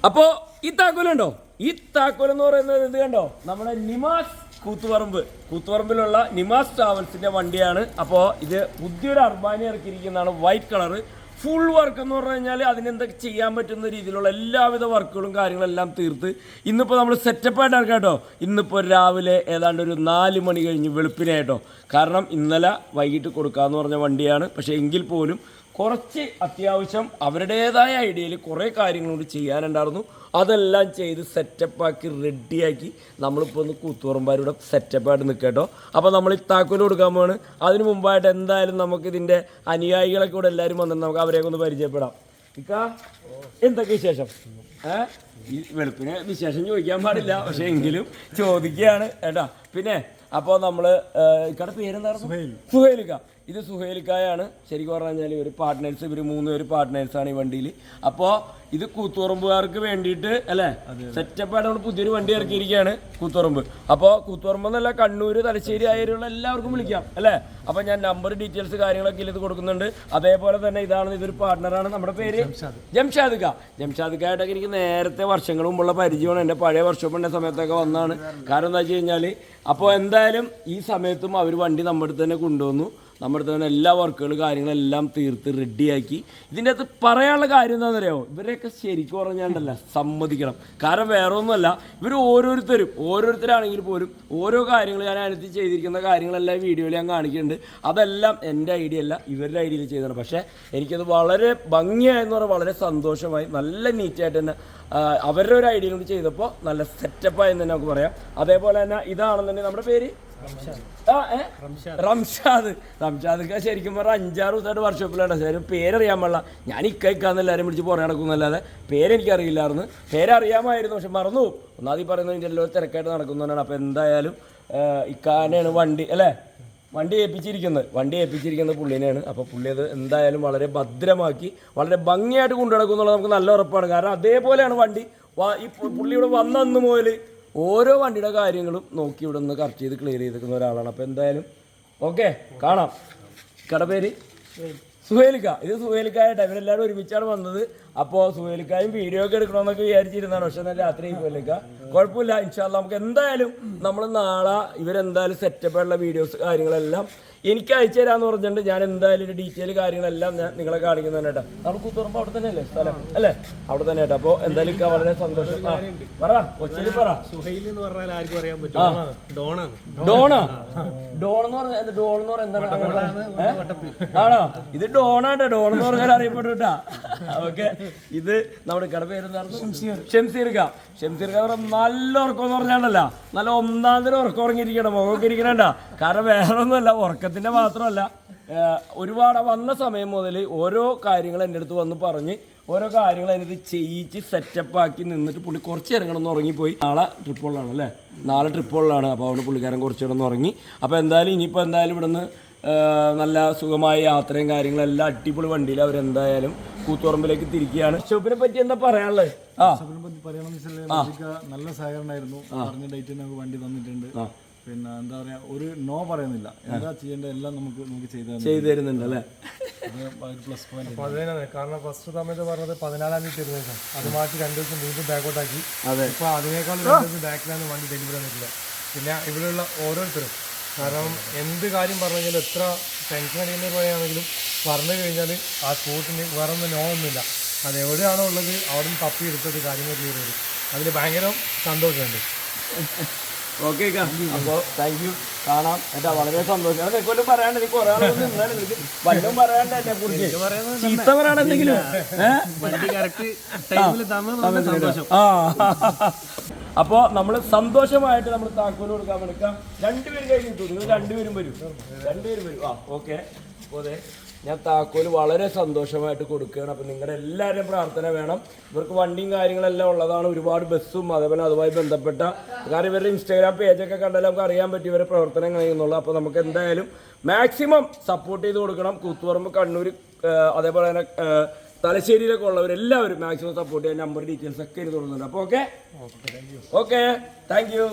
അപ്പോൾ ഈ താക്കോലുണ്ടോ, ഈ താക്കോൽ എന്ന് പറയുന്നത് ഇത് കണ്ടോ, നമ്മുടെ നിമാസ് കൂത്തുപറമ്പിലുള്ള നിമാസ് ട്രാവൽസിന്റെ വണ്ടിയാണ്. അപ്പോൾ ഇത് പുതിയൊരു അർബാനി ഇറക്കിയിരിക്കുന്നതാണ്, വൈറ്റ് കളറ്. ഫുൾ വർക്ക് എന്ന് പറഞ്ഞു കഴിഞ്ഞാൽ അതിനെന്തൊക്കെ ചെയ്യാൻ പറ്റുന്ന രീതിയിലുള്ള എല്ലാവിധ വർക്കുകളും കാര്യങ്ങളെല്ലാം തീർത്ത് ഇന്നിപ്പോൾ നമ്മൾ സെറ്റപ്പായിട്ട് ഇറക്കാം കേട്ടോ. ഇന്നിപ്പോൾ രാവിലെ ഏതാണ്ട് ഒരു 4 മണി കഴിഞ്ഞ് വെളുപ്പിനായിട്ടോ. കാരണം ഇന്നലെ വൈകിട്ട് കൊടുക്കാമെന്ന് പറഞ്ഞ വണ്ടിയാണ്. പക്ഷേ എങ്കിൽ പോലും കുറച്ച് അത്യാവശ്യം അവരുടേതായ ഐഡിയയിൽ കുറേ കാര്യങ്ങളോട് ചെയ്യാനുണ്ടായിരുന്നു. അതെല്ലാം ചെയ്ത് സെറ്റപ്പാക്കി റെഡിയാക്കി നമ്മളിപ്പോൾ ഒന്ന് കൂത്തുപറമ്പാരുടെ സെറ്റപ്പായിട്ട് നിൽക്കട്ടോ. അപ്പോൾ നമ്മൾ ഈ താക്കോൽ കൊടുക്കാൻ പോവാണ്. അതിന് മുമ്പായിട്ട് എന്തായാലും നമുക്കിതിൻ്റെ അനുയായികളൊക്കെ കൂടെ എല്ലാവരും വന്നിട്ട് നമുക്ക് അവരെയൊക്കെ ഒന്ന് പരിചയപ്പെടാം. ഇക്കാ എന്തൊക്കെ വിശേഷം? ഈ വെളുപ്പിന് വിശേഷം ചോദിക്കാൻ പാടില്ല, പക്ഷേ എങ്കിലും ചോദിക്കുകയാണ് ഏട്ടാ. പിന്നെ അപ്പോൾ നമ്മൾ ഇക്കടെ പേരെന്തായിരുന്നു? സുഹൈലിക്ക. ഇത് സുഹൈലിക്കായാണ്. ശരിക്കും പറഞ്ഞു കഴിഞ്ഞാൽ ഒരു പാർട്ട്നേഴ്സ്, ഇവർ 3 പേര് പാർട്ട്നേഴ്സാണ് ഈ വണ്ടിയിൽ. അപ്പോൾ ഇത് കൂത്തുപറമ്പുകാർക്ക് വേണ്ടിയിട്ട് അല്ലേ സെറ്റപ്പായിട്ട് നമ്മൾ പുതിയൊരു വണ്ടി ഇറക്കിയിരിക്കുകയാണ് കൂത്തുപറമ്പ്. അപ്പോൾ കൂത്തുപറമ്പ് എന്നല്ല, കണ്ണൂർ, തലശ്ശേരി ആയുള്ള എല്ലാവർക്കും വിളിക്കാം അല്ലേ. അപ്പോൾ ഞാൻ നമ്പർ ഡീറ്റെയിൽസ് കാര്യങ്ങളൊക്കെ ഇത് കൊടുക്കുന്നുണ്ട്. അതേപോലെ തന്നെ ഇതൊരു പാർട്ട്ണറാണ്. നമ്മുടെ പേര് ജംഷാദിക്ക. ജംഷാദിക്കായിട്ടൊക്കെ എനിക്ക് നേരത്തെ വർഷങ്ങൾ മുമ്പുള്ള പരിചയമാണ്. എൻ്റെ പഴയ വർക്ക്ഷോപ്പിൻ്റെ സമയത്തൊക്കെ വന്നതാണ്. കാരണം എന്താ വെച്ച് കഴിഞ്ഞാൽ അപ്പോൾ എന്തായാലും ഈ സമയത്തും അവർ വണ്ടി നമ്മുടെ അടുത്ത് തന്നെ കൊണ്ടുവന്നു. നമ്മുടെ അടുത്ത് തന്നെ എല്ലാ വർക്കുകളും കാര്യങ്ങളെല്ലാം തീർത്ത് റെഡിയാക്കി. ഇതിൻ്റെ അകത്ത് പറയാനുള്ള കാര്യം എന്താണെന്ന് അറിയാമോ, ഇവരെയൊക്കെ ശരിക്കും പറഞ്ഞാണ്ടല്ല സമ്മതിക്കണം. കാരണം വേറെ ഒന്നുമല്ല, ഇവർ ഓരോരുത്തരാണെങ്കിൽ പോലും ഓരോ കാര്യങ്ങൾ ഞാൻ അതിനകത്ത് ചെയ്തിരിക്കുന്ന കാര്യങ്ങളെല്ലാം വീഡിയോയിൽ ഞാൻ കാണിക്കുന്നുണ്ട്. അതെല്ലാം എൻ്റെ ഐഡിയ അല്ല, ഇവരുടെ ഐഡിയയിൽ ചെയ്തതാണ്. പക്ഷേ എനിക്കത് വളരെ ഭംഗിയായെന്ന് പറഞ്ഞാൽ വളരെ സന്തോഷമായി. നല്ല നീറ്റായിട്ട് തന്നെ അവരുടെ ഒരു ഐഡിയ കൊണ്ട് ചെയ്തപ്പോൾ നല്ല സെറ്റപ്പായെന്ന് തന്നെ നമുക്ക് പറയാം. അതേപോലെ തന്നെ ഇതാണെന്നുണ്ടെങ്കിൽ നമ്മുടെ പേര് റംഷാദ് ശരിക്കും പറഞ്ഞാൽ 5-6 ദിവസമായിട്ട് വർക്ക്ഷോപ്പിലാണ്. ശരി, പേരറിയാൻ പാടില്ല. ഞാൻ ഇക്കാന്ന് എല്ലാവരും വിളിച്ച് പുറകെ നടക്കുന്നല്ലാതെ പേരെനിക്കറിയില്ലായിരുന്നു. പേരറിയാമായിരുന്നു, പക്ഷെ മറന്നു പോകും. ഒന്നാമത് ഈ പറയുന്നത് ഇതിൻ്റെ എല്ലാം തിരക്കായിട്ട് നടക്കുന്നതാണ്. അപ്പോൾ എന്തായാലും ഇക്കാനെയാണ് വണ്ടി ഏൽപ്പിച്ചിരിക്കുന്നത് പുള്ളിനെയാണ്. അപ്പോൾ പുള്ളി അത് എന്തായാലും വളരെ ഭദ്രമാക്കി വളരെ ഭംഗിയായിട്ട് കൊണ്ടു നടക്കുന്നുള്ളത് നമുക്ക് നല്ല ഉറപ്പാണ്. കാരണം അതേപോലെയാണ് വണ്ടി ഈ പുള്ളിയുടെ വന്നന്ന് മുതൽ ഓരോ വണ്ടിയുടെ കാര്യങ്ങളും നോക്കി ഇവിടെ നിന്ന് കറക്റ്റ് ചെയ്ത് ക്ലിയർ ചെയ്തിരിക്കുന്ന ഒരാളാണ്. അപ്പോൾ എന്തായാലും ഓക്കെ, കാണാം. കടപ്പേര് സുഹൈലിക്ക. ഇത് സുഹൈലിക്കായിട്ട് ഇവരെല്ലാവരും ഒരുമിച്ചാണ് വന്നത്. അപ്പോൾ സുഹൈലിക്കായും വീഡിയോ ഒക്കെ എടുക്കണമെന്നൊക്കെ വിചാരിച്ചിരുന്നതാണ്. പക്ഷെ എന്നാൽ രാത്രി സുഹൈലിക്ക കുഴപ്പമില്ല. ഇൻഷാ അല്ലാഹ് നമുക്ക് എന്തായാലും നമ്മൾ നാളെ ഇവരെന്തായാലും സെറ്റപ്പായിട്ടുള്ള വീഡിയോസ് കാര്യങ്ങളെല്ലാം എനിക്ക് അയച്ചു തരാമെന്ന് പറഞ്ഞിട്ടുണ്ട്. ഞാൻ എന്തായാലും ഒരു ഡീറ്റെയിൽ കാര്യങ്ങളെല്ലാം ഞാൻ നിങ്ങളെ കാണിക്കുന്നതാണ് കേട്ടോ. നമ്മൾ കൂത്തുപറമ്പ് അവിടെ തന്നെ അല്ലേ സ്ഥലം അല്ലേ, അവിടെ തന്നെ കേട്ടോ. അപ്പോൾ എന്തായാലും ഇക്ക വളരെ സന്തോഷം. പറ കൊച്ചിയിൽ പറ. സുഹൈൽ എന്ന് പറഞ്ഞാൽ ആർക്കും അറിയാൻ പറ്റും. ഡോൺ എന്ന് പറഞ്ഞാൽ എന്താണ് ആണോ? ഇത് ഡോണാട്ടോ. ഡോൺ എന്ന് പറഞ്ഞാൽ അറിയപ്പെട്ടു കേട്ടാ. ഓക്കെ, ഇത് നമ്മുടെ കട പേരെന്തായിരുന്നു? ഷംസീർക്ക. പറഞ്ഞാൽ നല്ല ഉറക്കം എന്ന് പറഞ്ഞാണ്ടല്ല, നല്ല 1-ാം തരം ഉറക്കം ഉറങ്ങിയിരിക്കണം. മുഖമൊക്കെ ഇരിക്കണേണ്ട. കാരണം വേറെ ഒന്നുമല്ല, ഉറക്കത്തിന്റെ മാത്രമല്ല, ഒരുപാട് വന്ന സമയം മുതൽ ഓരോ കാര്യങ്ങൾ എൻ്റെ അടുത്ത് വന്ന് പറഞ്ഞ് ഓരോ കാര്യങ്ങൾ അതിനകത്ത് ചെയ്യിച്ച് സെറ്റപ്പാക്കി നിന്നിട്ട് പുള്ളി കുറച്ച് ഇറങ്ങണമെന്ന് ഉറങ്ങിപ്പോയി. നാളെ ട്രിപ്പുകളിലാണ്. അപ്പോൾ അവിടെ പുള്ളിക്കാരൻ കുറച്ച് കിടന്ന് ഉറങ്ങി. അപ്പോൾ എന്തായാലും ഇനിയിപ്പോൾ എന്തായാലും ഇവിടെ നിന്ന് നല്ല സുഖമായ യാത്രയും കാര്യങ്ങളെല്ലാം അടിപൊളി വണ്ടിയിൽ അവരെന്തായാലും കൂത്തുപറമ്പിലേക്ക് തിരിക്കുകയാണ്. ഷോപ്പിനെ പറ്റി എന്താ പറയാനുള്ളത്? നല്ല സഹകരണമായിരുന്നു. പറഞ്ഞ ഡേറ്റ് നമുക്ക് വണ്ടി തന്നിട്ടുണ്ട്. പിന്നെ എന്താ പറയാ, ഒരു നോ പറയുന്നില്ല. എന്താ ചെയ്യേണ്ട എല്ലാം നമുക്ക് ചെയ്തു തരുന്നുണ്ട് അല്ലേ. Plus point. കാരണം ഫസ്റ്റ് സമയത്ത് പറഞ്ഞത് 14-ാം തീയതി തരുന്നേക്കാം. അത് മാറ്റി 2 ദിവസം വീണ്ടും ബാക്കോട്ടാക്കി. ഇപ്പൊ അതിനേക്കാൾ 2 ദിവസം ബാക്കിലാണ് വണ്ടി ഡെലിവറി തന്നിട്ടില്ല. പിന്നെ ഇവിടെയുള്ള ഓരോരുത്തരും, കാരണം എന്ത് കാര്യം പറഞ്ഞു കഴിഞ്ഞാൽ എത്ര ടെൻഷൻ അടിക്കുന്ന പോയാണെങ്കിലും പറഞ്ഞു കഴിഞ്ഞാൽ ആ സ്പോട്ടിന് വേറെ ഒന്നും നോ ഒന്നുമില്ല. അത് എവിടെയാണോ ഉള്ളത് അവിടെ നിന്ന് തപ്പി എടുത്തത് കാര്യങ്ങൾ ക്ലിയർ ചെയ്തു. അതിൽ ഭയങ്കര സന്തോഷമുണ്ട്. ഓക്കെ, അപ്പോൾ താങ്ക് യു. കാണാം ഏട്ടാ, വളരെ സന്തോഷം. നിനക്കൊല്ലും പറയാണ്ട്, എനിക്ക് ഒരാളൊന്നും നിന്നാലും നിനക്ക് വല്ലതും പറയാണ്ട് എന്നെ കുറിച്ച് ചീത്ത പറയാണെന്തെങ്കിലും അപ്പോൾ നമ്മൾ സന്തോഷമായിട്ട് നമ്മൾ താക്കോല് കൊടുക്കാൻ എടുക്കാം. 2 പേരും കഴിഞ്ഞിട്ടു. നിങ്ങൾ 2 പേരും വരും. ഓക്കെ. അതെ, ഞാൻ താക്കോല് വളരെ സന്തോഷമായിട്ട് കൊടുക്കുകയാണ്. അപ്പോൾ നിങ്ങളുടെ എല്ലാവരുടെയും പ്രാർത്ഥന വേണം. ഇവർക്ക് വണ്ടിയും കാര്യങ്ങളെല്ലാം ഉള്ളതാണ്. ഒരുപാട് ബസ്സും അതേപോലെ അതുമായി ബന്ധപ്പെട്ട കാരണം ഇവരുടെ ഇൻസ്റ്റാഗ്രാം പേജൊക്കെ കണ്ടാൽ നമുക്ക് അറിയാൻ പറ്റും ഇവരുടെ പ്രവർത്തനം കഴിയുന്നുള്ളൂ. അപ്പോൾ നമുക്ക് എന്തായാലും മാക്സിമം സപ്പോർട്ട് ചെയ്ത് കൊടുക്കണം. കൂത്തുപറമ്പ്, കണ്ണൂർ, അതേപോലെ തന്നെ തലശ്ശേരിയിലൊക്കെ ഉള്ളവരെല്ലാവരും മാക്സിമം സപ്പോർട്ട് ചെയ്യാൻ നമ്പർ ഡീറ്റെയിൽസ് ഒക്കെ ഇത് കൊടുക്കുന്നുണ്ട്. അപ്പോൾ ഓക്കെ, താങ്ക് യു.